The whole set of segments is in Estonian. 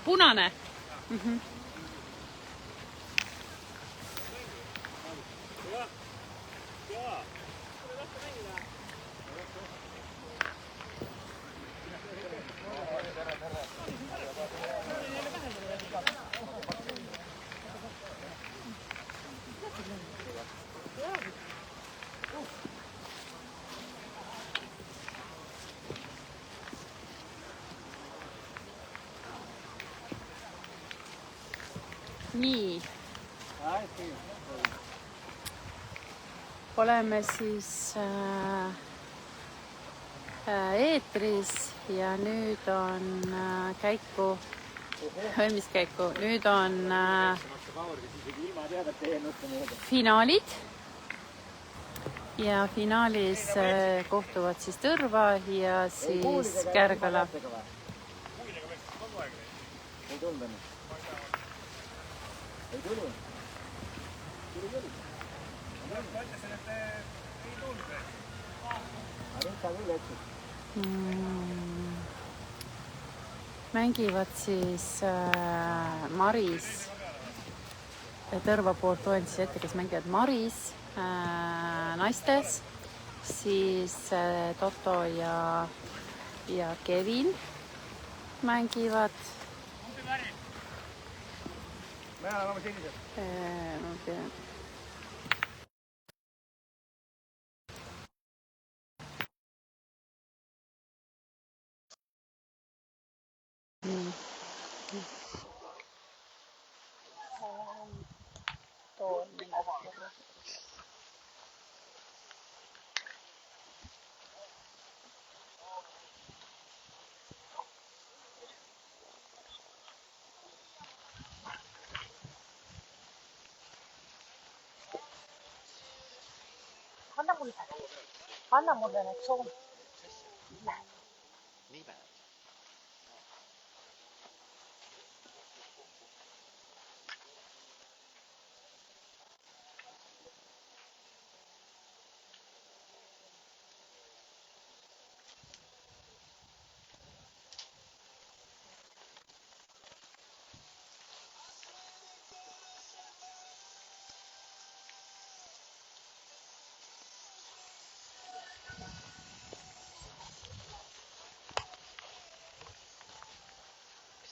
Punane. Nii. Oleme siis eetris ja nüüd on hõlmiskäiku. Nüüd on finaalid ja finaalis kohtuvad siis Tõrva ja siis Kärgala. Mängivad siis Maris, Tõrva poolt loen siis ette, kes mängivad Maris naistes, siis Toto ja Kevin mängivad. Anna mulle need soon. Näe. Nii päev.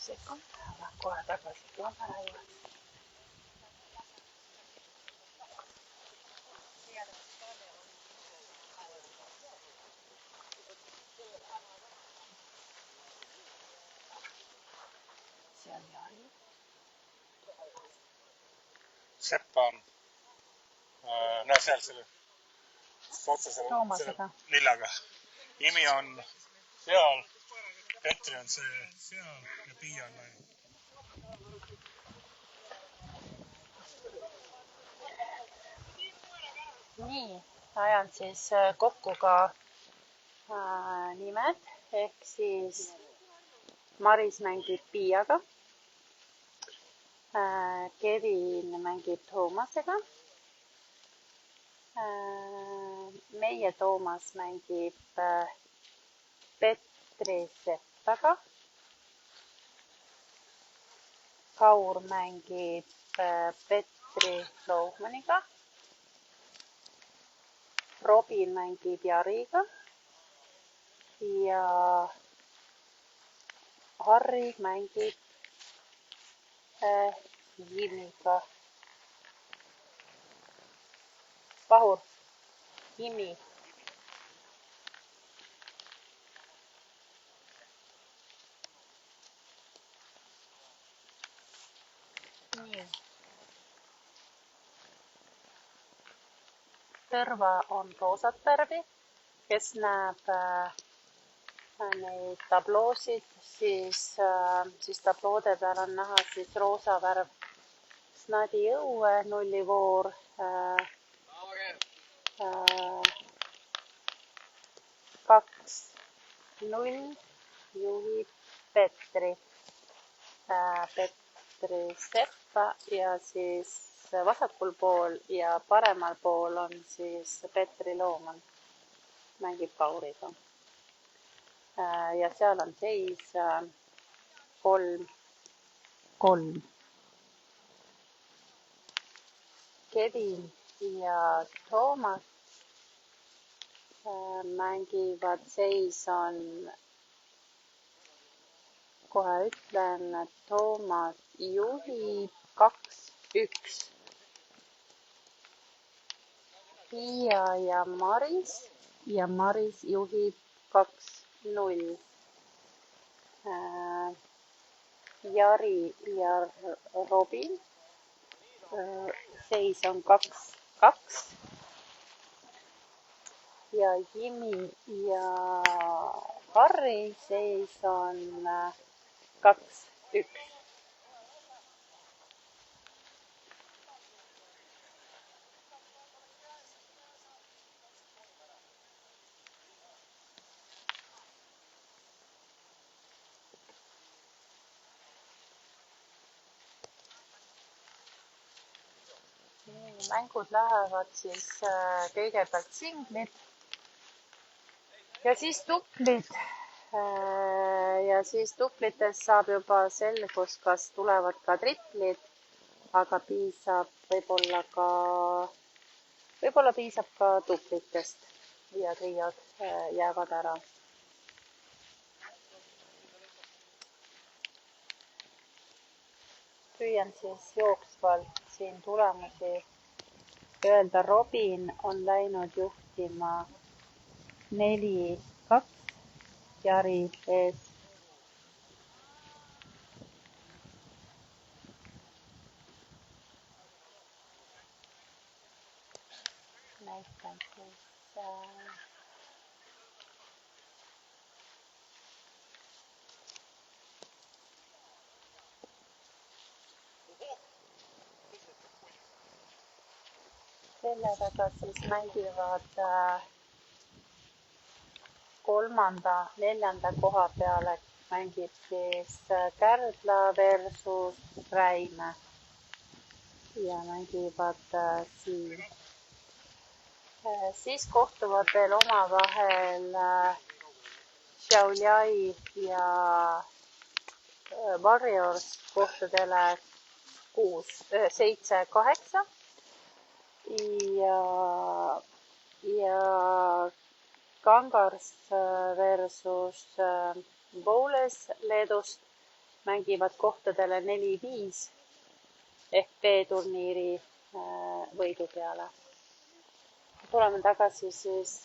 Sekund, kohe tagasi kaamera juurde. See on Jari. Seppa on. Näe seal selle Toomasega. Lillaga. Imi on seal, Petri on see seal ja Piia on naine. Nii, ajan siis kokku ka nimed, ehk siis Maris mängib Piiaga, Kevin mängib Toomasega, meie Toomas mängib Petri Seppaga, Kaur mängib Petri Lohmaniga, Robin mängib Jariga ja Harri mängib Jimiga. Pahur, Jimi. Nii. Tõrva on roosat värvi, kes näeb neid tabloosid, siis tabloode peal on näha siis roosa värv. Snadi õue, nullivoor, 2-0 juhib Petri Seppa ja siis vasakul pool ja paremal pool on siis Petri Looman, mängib Kauriga. Ja seal on seis 3-2. 3. Kevin ja Toomas mängivad, seis on, kohe ütlen, Toomas juhib 2-1. Piia ja Maris juhib 2-0. Jari ja Robin, seis on 2-2. Ja Jimi ja Harri, seis on 2-1. Mängud lähevad siis kõigepealt singlid ja siis duplid. Ja siis duplites saab juba selgus, kas tulevad ka triplid, aga võib-olla piisab ka duplitest ja triod jäävad ära. Püüan siis jooksvalt siin tulemusi öelda. Robin on läinud juhtima 4-2 Jari ees. Näitan siis selle taga siis mängivad 3., 4. koha peale mängib siis Kärdla versus Räime ja mängivad siin. Siis kohtuvad veel omavahel Šiauliai ja Warriors kohtadele 7-8 ja Kangars versus Bowles Leedust mängivad kohtadele 4-5 ehk B-turniiri võidu peale. Tuleme tagasi siis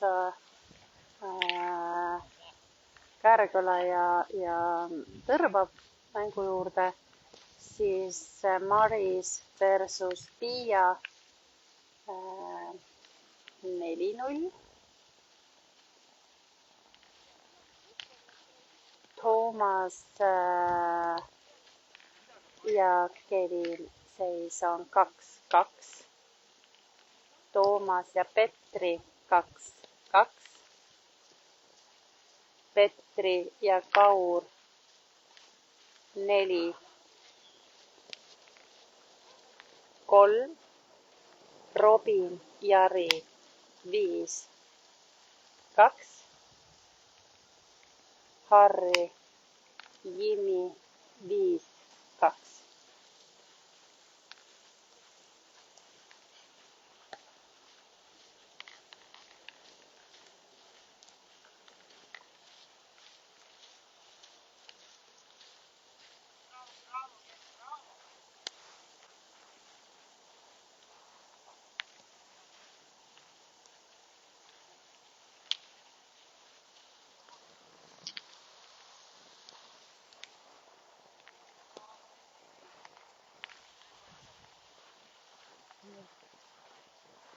Kääreküla ja Tõrva mängu juurde. Siis Maris versus Piia 4-0. Toomas ja Kevin seis on 2-2. Toomas ja Petri 2-2. Petri ja Kaur 4-3. Robin, Jari 5-2. Harri, Jimi 5-2.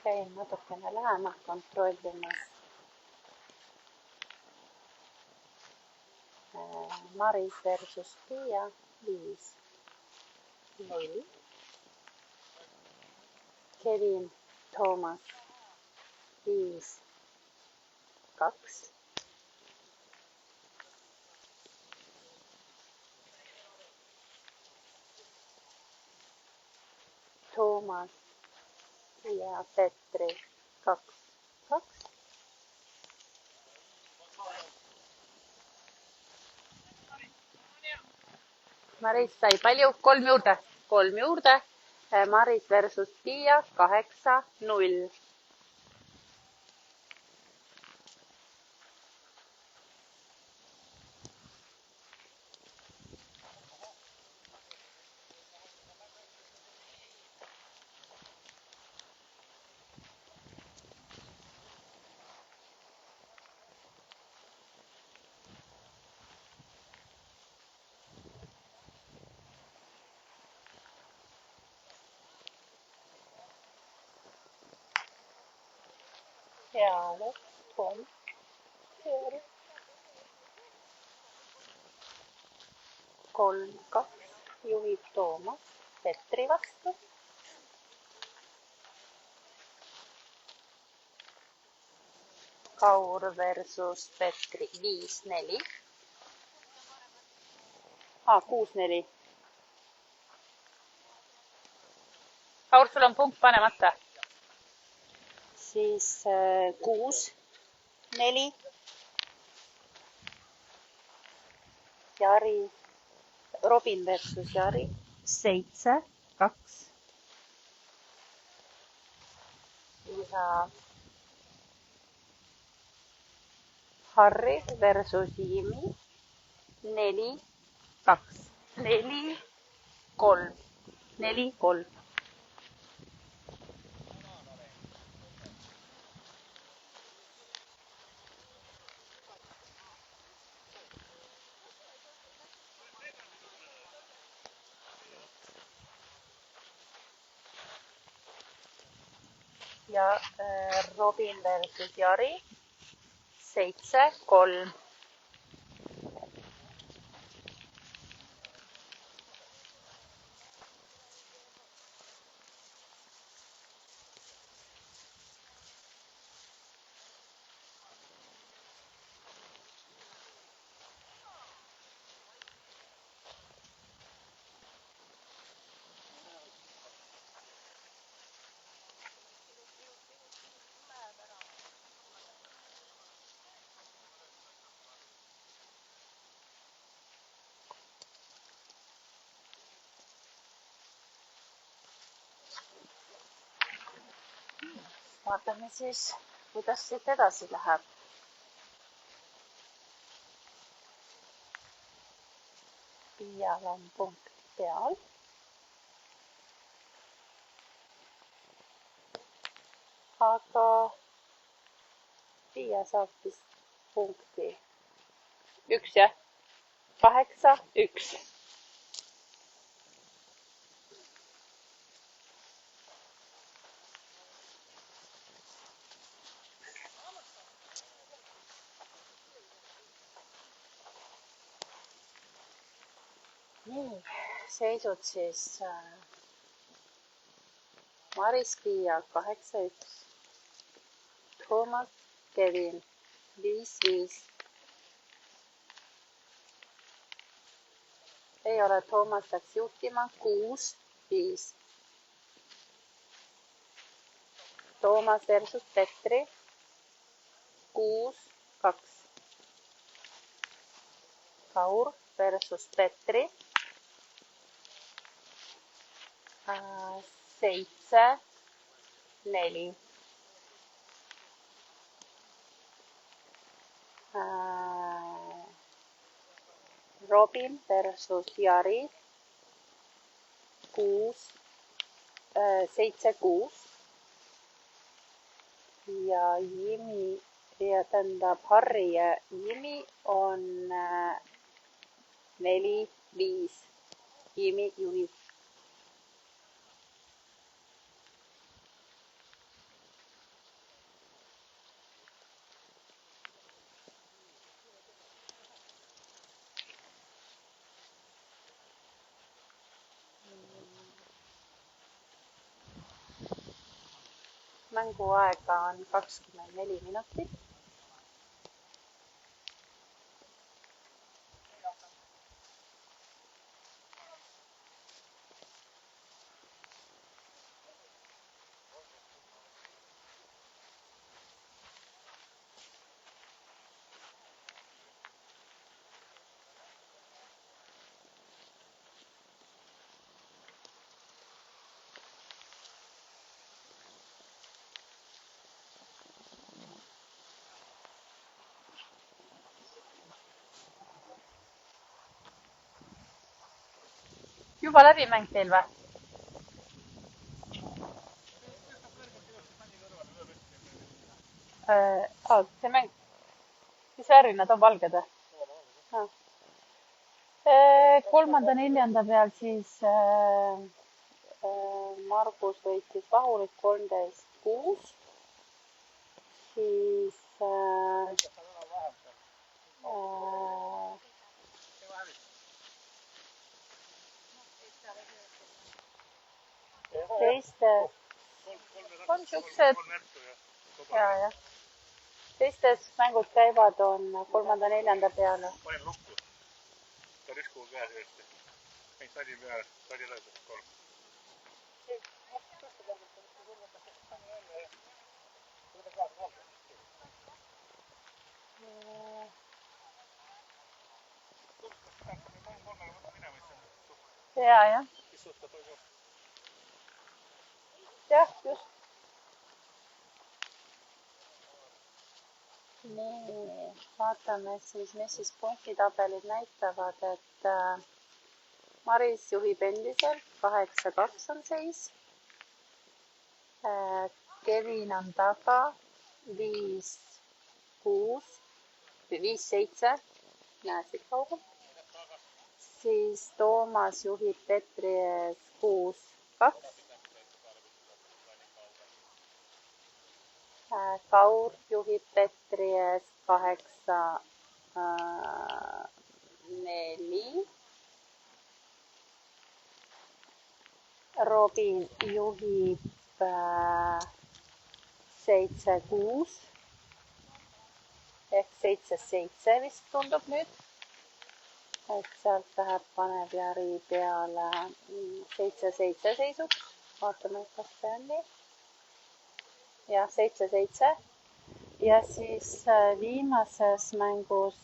Käin natukene lähemalt kontrollimas. Maris versus Piia 5-0. Kevin, Toomas 5-2. Toomas ja Petri 2-2. Maris sai palju? 3 juurde. 3 juurde. Maris versus Piia 8-0. Peale Tom. Peale. 3-2 juhib Toomas Petri vastu. Kaur versus Petri 5-4. 6-4. Kaur, sul on punkt panemata. Siis 6-4. Jari, Robin versus Jari 7-2. Ja Harri versus Jimi 4-2. 4-3. 4-3. Ja Robin versus Jari 7-3. Vaatame siis, kuidas siit edasi läheb. Piial on punkt peal. Aga Piia saab vist punkti 1, jah? 8-1. Nii, seisud siis Maris Piia 8-1. Toomas Kevin 5-5. Ei ole, Toomas läks juhtima 6-5. Toomas versus Petri 6-2. Kaur versus Petri 7-4. Robin versus Jari 7-6. Ja Jimi, ja tähendab Harri ja Jimi on 4-5. Jimi juhib. Mänguaega on 24 minutit. juba läbi mäng teil või? See mäng, mis värvi nad on, valged või? Kolmanda, neljanda peal siis Margus võitis vahurit 13-6. Siis teistes on siuksed ja teistes mängud käivad on kolmanda, neljanda peale. Panin lukku. Ta riskuva käes eest. Ei, sadi peale. Sadi lõõdus. Kolm. Ja. Jah, just. Nii, vaatame siis, mis siis punktitabelid näitavad, et Maris juhib endiselt, 8-2 on seis. Kevin on taga, 5-6, 5-7, näe siit kaugelt. Siis Toomas juhib Petri ees 6-2. Kaur juhib Petri ees 8-4. Robin juhib 7-6 ehk 7-7 vist tundub nüüd. Et sealt läheb Panev Jari peale 7-7 seisuks. Vaatame, kas see on nii. Ja 7-7. Ja siis viimases mängus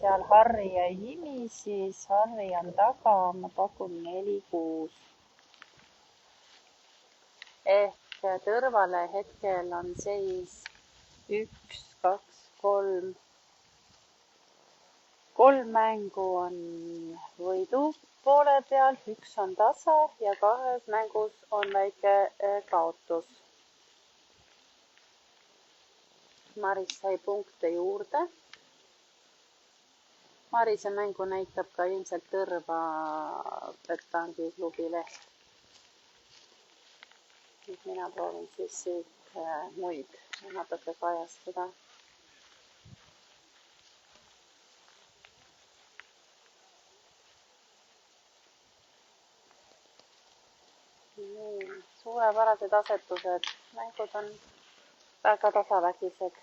seal Harri ja Jimi, siis Harri on taga, ma pakun 4-6. Ehk Tõrvale hetkel on seis 1, 2, 3. 3 mängu on võidu poole peal, 1 on tasa ja 2 mängus on väike kaotus. Maris sai punkte juurde. Marise mängu näitab ka ilmselt Tõrva Petangi klubi leht. Mina proovin siis siit muid natuke kajastada. Suurepärased asetused. Mängud on väga tasavägised.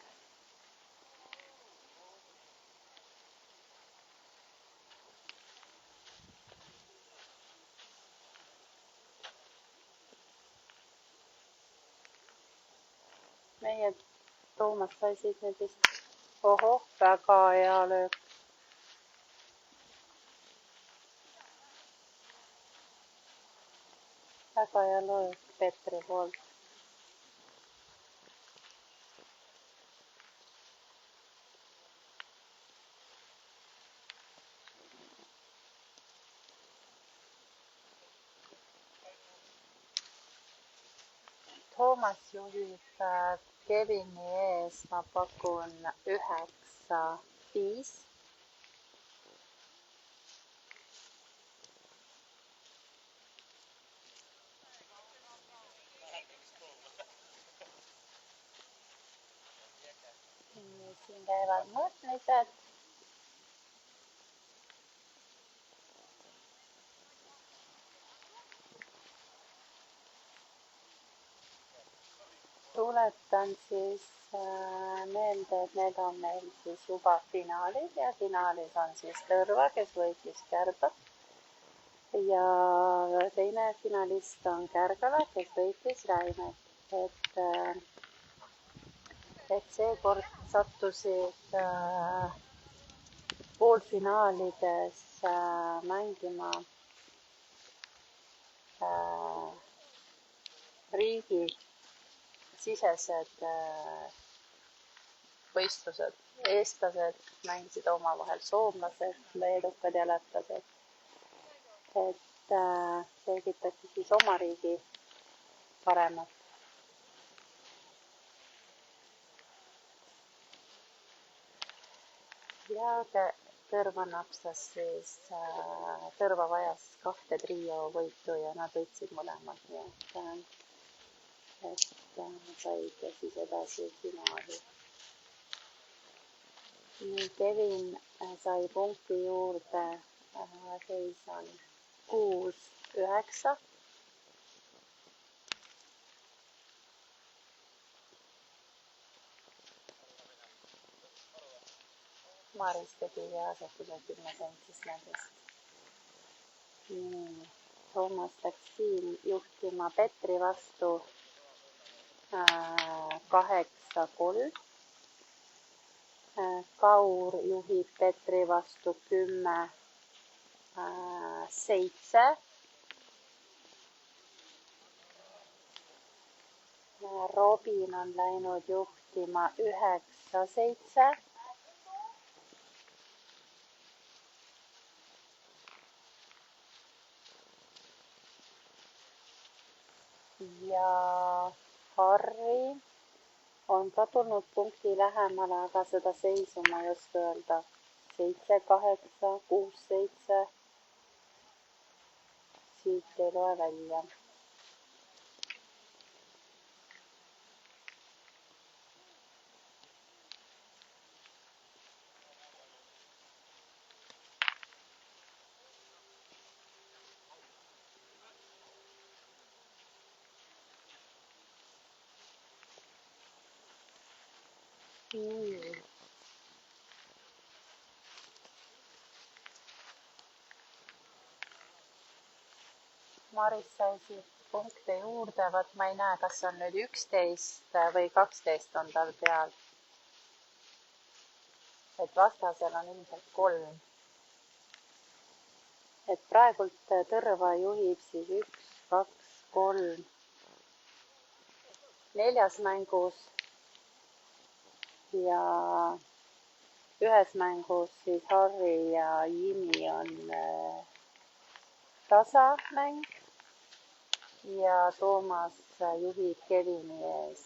Meie Toomas sai siit nüüd vist, väga hea löök. Väga hea löök Petri poolt. Toomas juhib Kevini ees, ma pakun 9-5. Siin käivad mõõtmised. Tuletan siis meelde, et need on meil siis juba finaalid ja finaalis on siis Tõrva, kes võitis Kärba. Ja teine finalist on Kärgala, kes võitis Räimet. Et seekord sattusid poolfinaalides mängima riigisisesed võistlused. Eestlased mängisid omavahel, soomlased, leedukad ja lätlased. Et selgitati siis oma riigi paremat. Ja Tõrva napsas siis, Tõrva vajas 2 trio võitu ja nad võitsid mõlemad, nii et said siis edasi finaali. Kevin sai punkti juurde, seis on 6-9. Maris tegi asetuse 10 sentsis nendest. Toomas läks siin juhtima Petri vastu 8-3. Kaur juhib Petri vastu 10-7. Robin on läinud juhtima 9-7. Ja Harri on ka tulnud punkti lähemale, aga seda seisu ma ei oska öelda. 7-8, 6-7. Siit ei loe välja. Maris sai siit punkte juurde, vaat ma ei näe, kas on nüüd 11 või 12 on tal peal. Et vastasel on ilmselt 3. Et praegult Tõrva juhib siis 1, 2, 3, 4 mängus ja 1 mängus siis Harri ja Jimi on tasamäng ja Toomas juhib Kevini ees.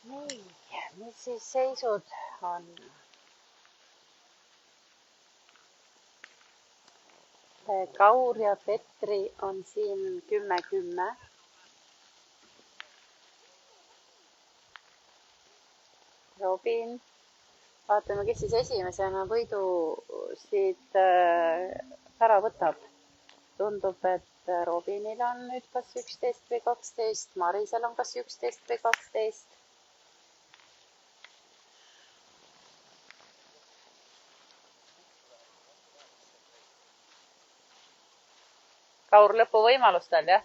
Nii, mis siis seisud on? Kaur ja Petri on siin 10-10. Robin, vaatame, kes siis esimesena võidu siit ära võtab. Tundub, et Robinil on nüüd kas 11 või 12, Marisel on kas 11 või 12. Kaur, lõpuvõimalustel, jah?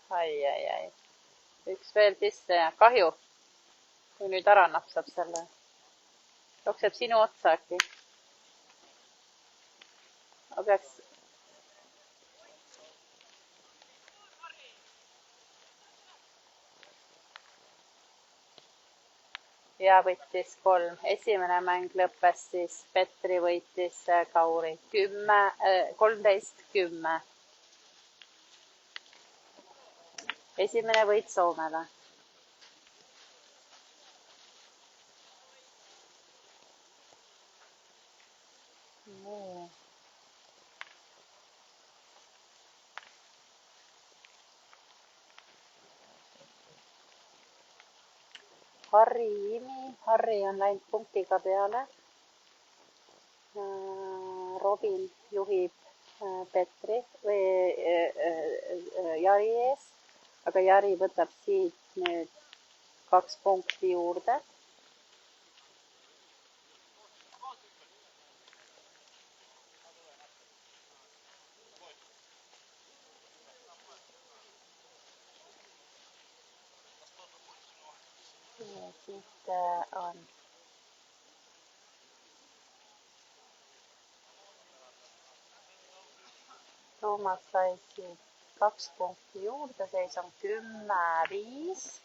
Ai. Üks veel sisse ja kahju, kui nüüd ära napsab selle. Jookseb sinu otsa äkki. Ma peaks... Ja võttis 3. Esimene mäng lõppes siis Petri võitis Kauri 13-10. Esimene võit Soomele. nii. Harri Jimi, Harri on läinud punktiga peale. Robin juhib Petri või Jari ees, aga Jari võtab siit nüüd 2 punkti juurde. Ja siit on Toomas sai siit 2 punkti juurde, seis on 10-5.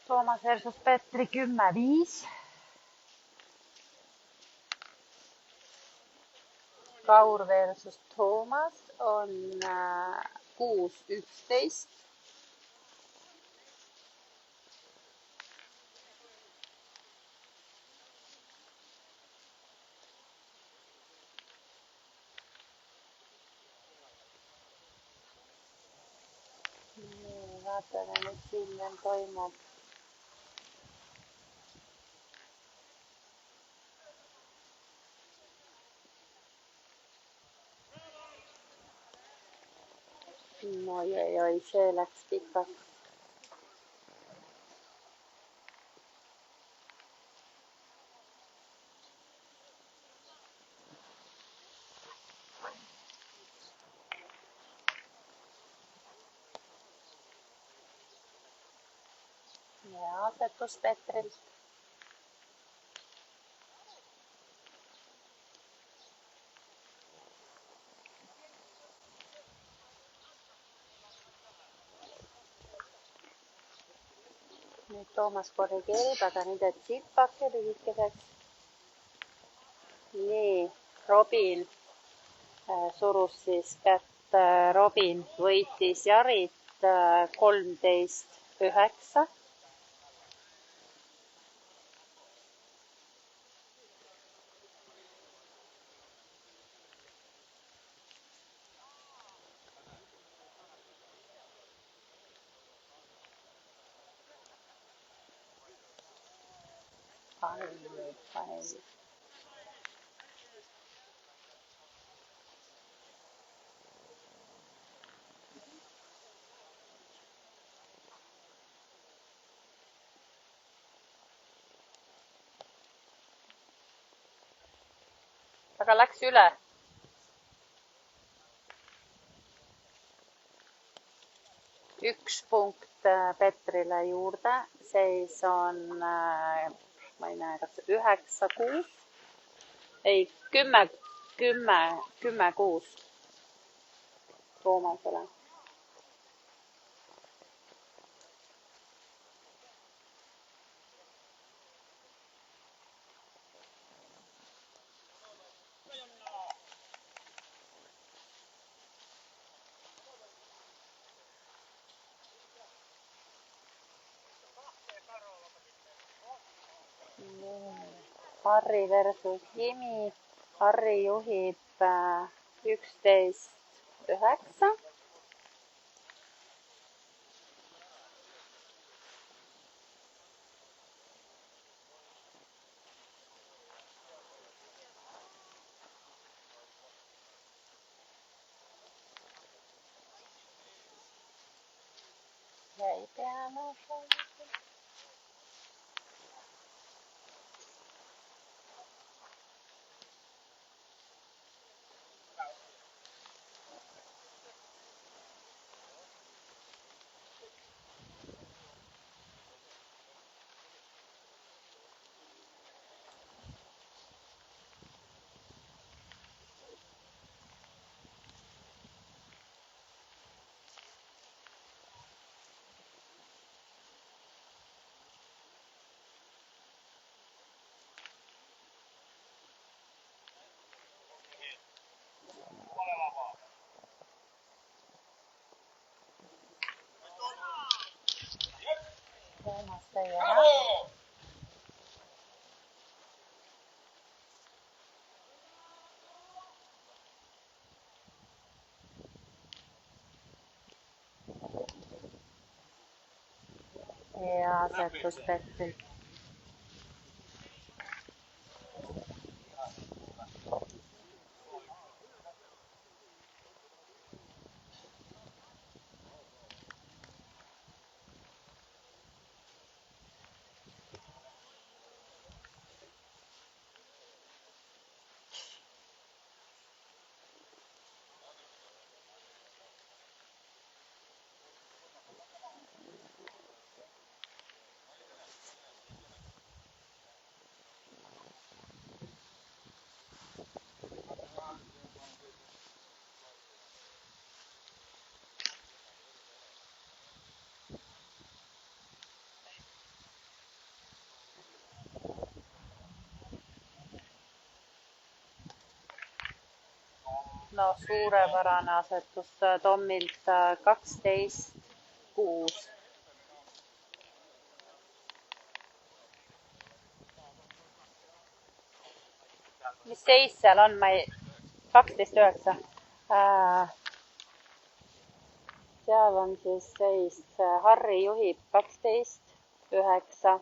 Toomas versus Petri 10-5. Kaur versus Toomas on 6-11. Vaatame, mis siin veel toimub. Oi, see läks pikaks. Ja asetus Petrilt. Nüüd Toomas korrigeerib, aga nüüd et sipake lühikeseks. Nii, Robin surus siis kätt. Robin võitis Jarit 13-9. Aga läks üle. Üks punkt Petrile juurde. Seis on, ma ei näe, kas 9-6. Ei, 10-6 Toomasele. Harri versus Jimi. Harri juhib 11-9. Jäi peale. Toomas sai ära. asetus Petril. No suurepärane asetus Tommilt 12.6. Mis seis seal on? 12.9. Seal on siis seis Harri juhib 12.9.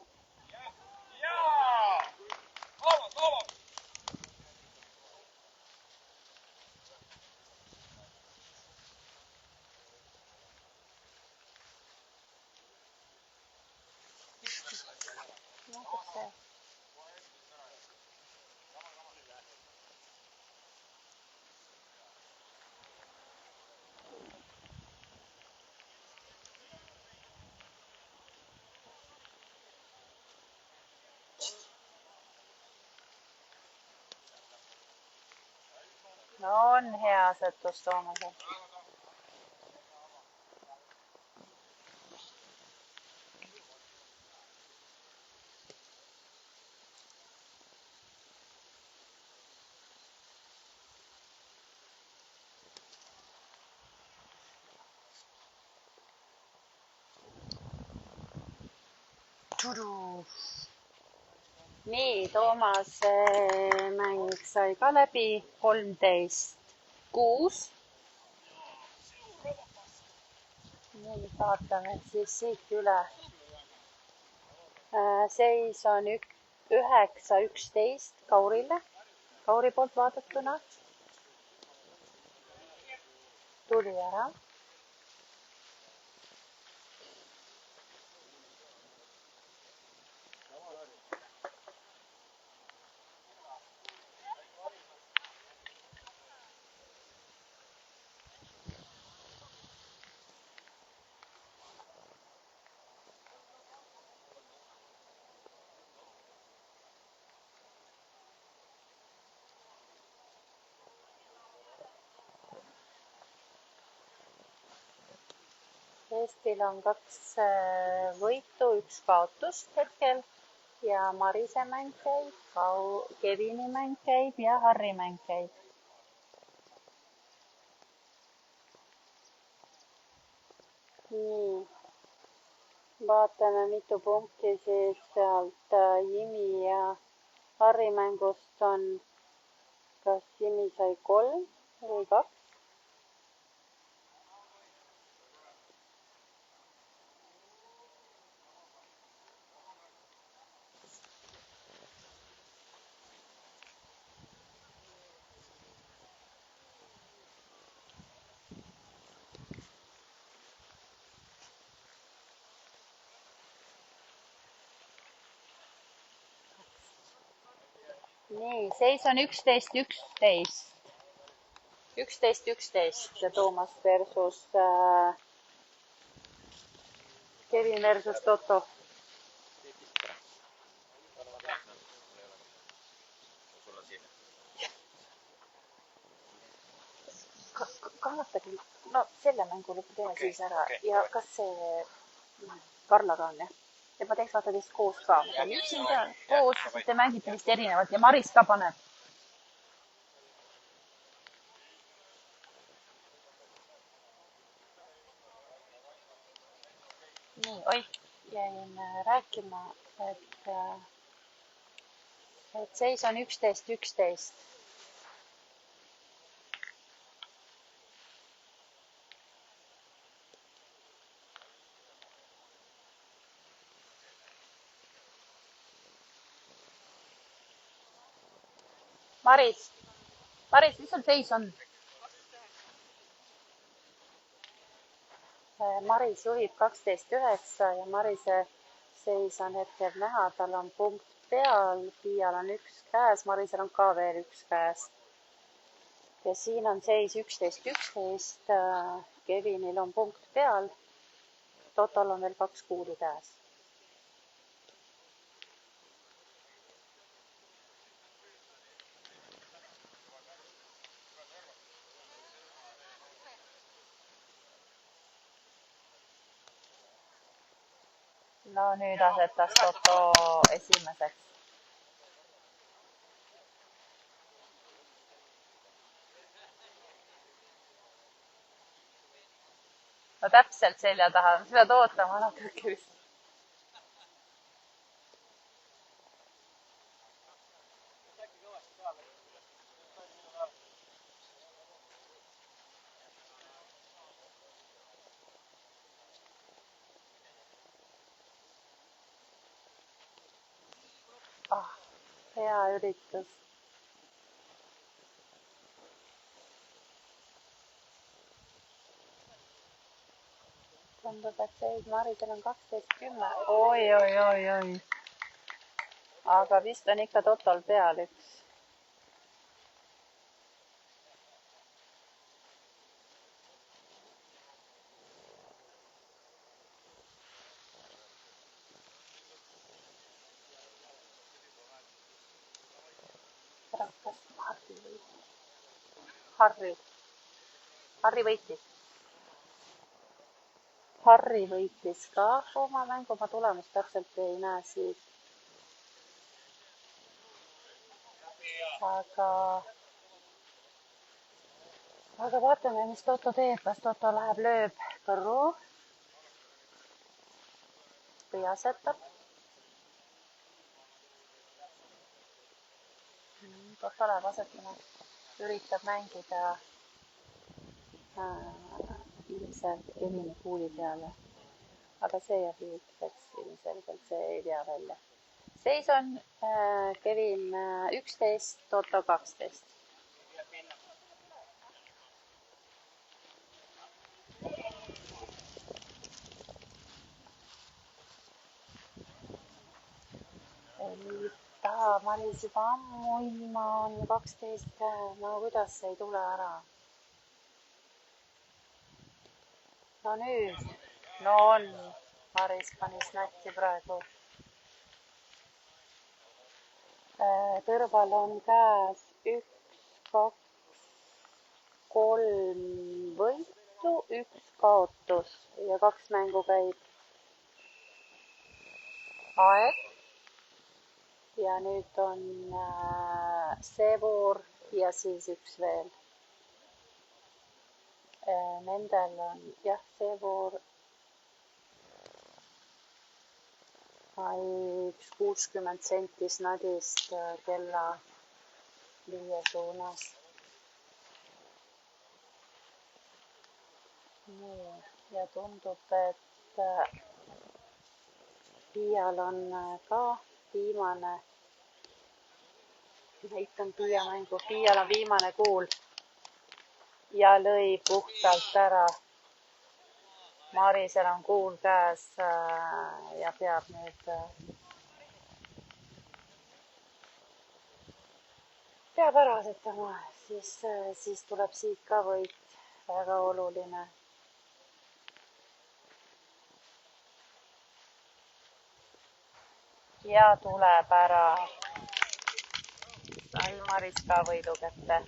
No on hea asetus Toomasel. Nii, Toomase mäng sai ka läbi 13.6. Nüüd vaatame siis siit üle. Seis on 9.11 Kaurile, Kauri poolt vaadatuna. Tuli ära. Eestil on 2 võitu, 1 kaotust hetkel ja Marise mäng käib, Kevini mäng käib ja Harri mäng käib. Nii, vaatame mitu punkti siis sealt Jimi ja Harri mängust on. Kas Jimi sai 3 või 2? Nii, seis on 11.11. 11.11 ja Toomas versus Kevin versus Toto. Kannatage, no selle mängu lõppu teeme siis ära ja kas see Karlaga on jah? Et ma teeks vaata teist koos ka. Ma tean üksinda koos, te mängite vist erinevalt ja Maris ka paneb. Nii, jäin rääkima, et seis on 11.11. Maris, mis sul seis on? Maris juhib 12-9 ja Marise seis on hetkel näha, tal on punkt peal, Piial on üks käes, Marisel on ka veel üks käes. Ja siin on seis 11-11, Kevinil on punkt peal, Totol on veel 2 kuuli käes. No nüüd asetas Toto esimeseks. No täpselt selja taha, sa pead ootama natuke vist. Hea üritus. Tundub, et seis Marisel on 12-10. Oi. Aga vist on ikka Totol peal üks. Harri võitis. Harri võitis ka oma mängu, ma tulemust täpselt ei näe siit. Aga vaatame, mis Toto teeb, kas Toto läheb lööb kõrru või asetab. Toto läheb asetama, üritab mängida ilmselt Kevini kuuli peale, aga see jääb liigseks, ilmselgelt see ei tea välja. Seis on Kevin 11, Toto 12. Maris juba ammu ilma on 12 käe, no kuidas see ei tule ära? No nüüd, no on, Maris pani snatti praegu. Kõrval on käes 1, 2, 3 võitu, 1 kaotus ja 2 mängu käib. Aeg. Ja nüüd on see voor ja siis 1 veel. Nendel on jah, see voor 60 sentis nadist kella 5 suunas. Nii, ja tundub, et Piial on ka viimane, näitan Piia mängu, Piial on viimane kuul ja lõi puhtalt ära. Marisel on kuul käes ja peab nüüd ära asetama, siis tuleb siit ka võit, väga oluline. Ja tuleb ära. Sai Maris ka võidu kätte.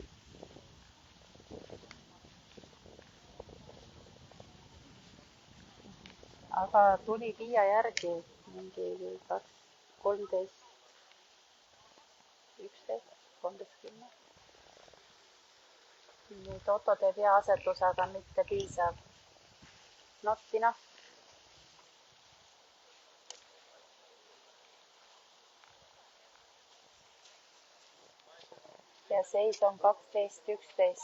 Aga tuli Piia järgi mingi 13, 11, 13. Nii Toto teeb hea asetus, aga mitte piisav. Not enough. Ja seis on 12-11.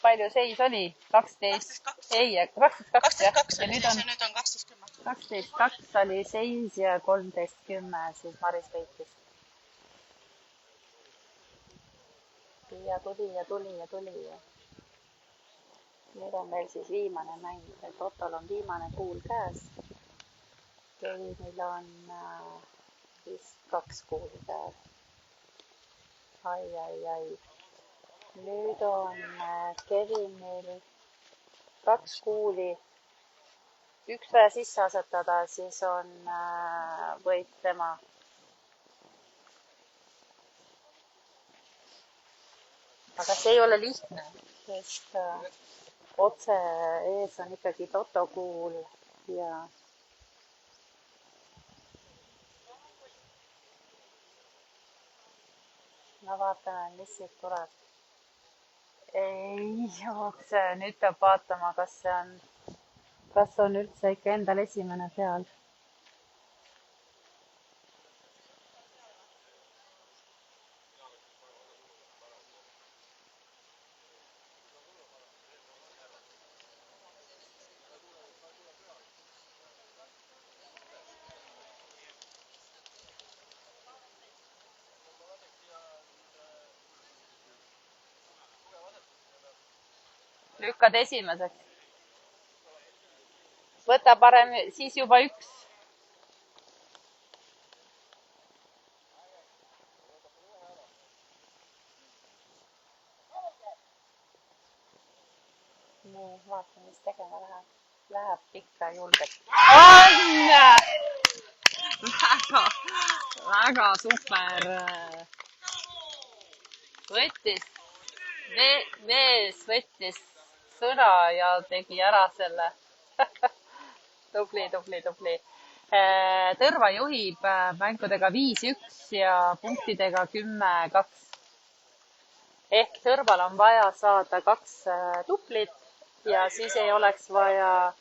Palju seis oli? 12? Ei, 12-2 jah. Ja nüüd on 12-2 oli seis ja 13-10 siis Maris võitis. ja tuli. Nüüd on veel siis viimane mäng, et Ottol on viimane kuul käes. Kevinil on vist 2 kuuli käes. Ai. Nüüd on Kevinil 2 kuuli. Üks vaja sisse asetada, siis on võit tema. Aga see ei ole lihtne, sest otse ees on ikkagi Toto kuul ja no vaatame, mis siit tuleb. Ei jookse, nüüd peab vaatama, kas on üldse ikka endal esimene peal. Lükkad esimeseks. Võta parem siis juba 1. Nii, vaatame, mis tegema läheb. Läheb ikka julgelt. Väga super. Mees võttis sõna ja tegi ära selle. Tubli. Tõrva juhib mängudega 5-1 ja punktidega 10-2. Ehk Tõrval on vaja saada 2 tuplit ja siis ei oleks vaja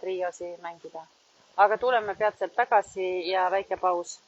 triosi mängida. Aga tuleme peatselt tagasi ja väike paus.